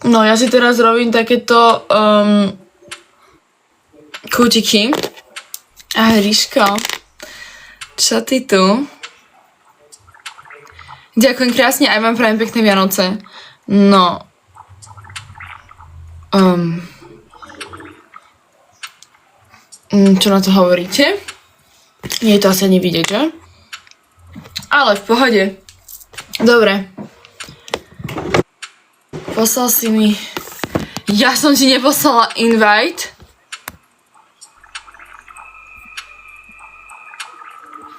No ja si teraz robím takéto kútiky. A Ríško, čo ty tu? Ďakujem krásne, aj vám prajem pekné Vianoce. No. Čo na to hovoríte? Nie je to asi ani vidieť, že? Ale v pohode. Dobre. Poslal si mi... Ja som ti neposlala invite.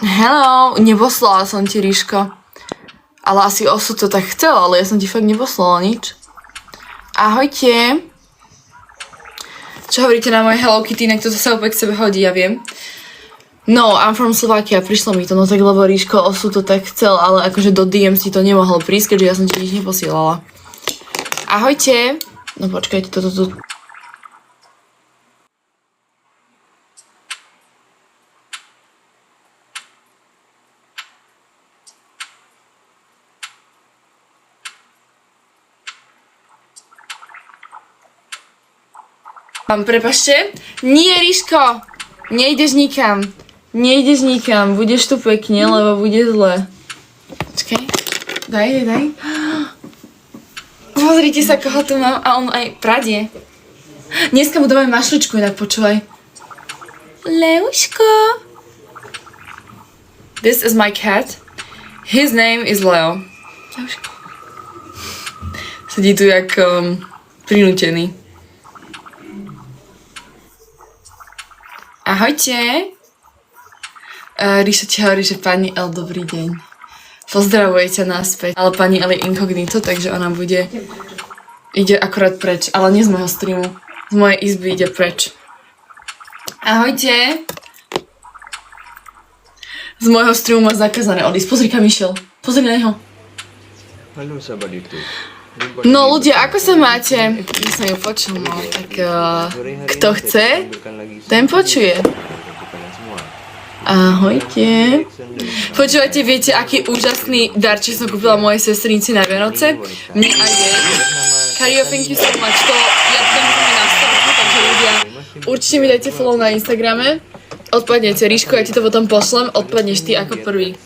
Hello, neposlala som ti, Ríško. Ale asi osud to tak chcel, ale ja som ti fakt neposlala nič. Ahojte. Čo hovoríte na moje Hello Kitty, inak toto sa opäť k sebe hodí, ja viem. No, I'm from Slovakia, prišlo mi to, no tak lebo Ríško osud to tak chcel, ale akože do DM si to nemohlo prísť, keďže ja som ti nič neposielala. Ahojte. No počkajte, toto tu... Prepašte. Nie, Ríško. Nejdeš nikam. Nejdeš nikam. Budeš tu pekne, lebo bude zle. Počkaj. Daj. Pozrite sa, koho tu mám. A on aj pradie. Dneska mu dáme mašličku, inak počúvaj. Leuško. This is my cat. His name is Leo. Leuško. Sedí tu jak prinútený. Ahojte. Ríša ti hovorí, že pani L, dobrý deň. Pozdravuje ťa naspäť. Ale pani L je inkognito, takže ona bude... Ide akorát preč, ale nie z môjho streamu. Z mojej izby ide preč. Ahojte. Z môjho streamu má zakázané odísť. Pozri kam išiel. Pozri na neho. No ľudia, ako sa máte? Ja som ju počul, no. Tak kto chce, ten počuje. Ahojte. Počúvajte, viete, aký úžasný darček som kúpila mojej sestrinici na Vianoce? Mne aj jej. Kario, thank you so much. To ja budem na stavku, takže ľudia, určite mi dajte follow na Instagrame. Odpadnete, Ríško, ja ti to potom pošlem, odpadneš ty ako prvý.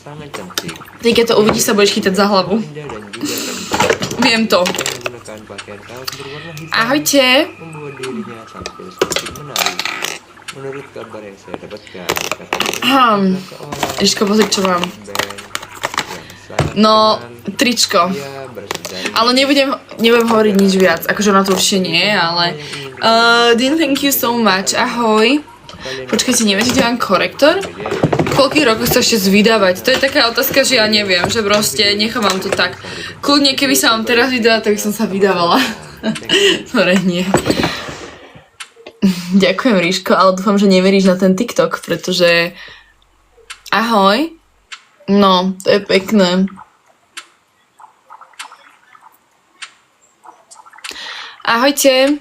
Ty keď to uvidíš, sa budeš chytať za hlavu. Viem to. Ahojte. Ríško, pozri, čo mám. No, tričko. Ale nebudem hovoriť nič viac. Akože na to určite nie, ale... Dean, thank you so much. Ahoj. Počkajte, neviete, kde mám korektor? Koľkých rokov sa ešte zvydávať? To je taká otázka, že ja neviem, že proste nechávam to tak. Kľudne, keby sa vám teraz vydala, tak by som sa vydávala. Dobre, nie. Ďakujem, Ríško, ale dúfam, že neveríš na ten TikTok, pretože... Ahoj. No, to je pekné. Ahojte.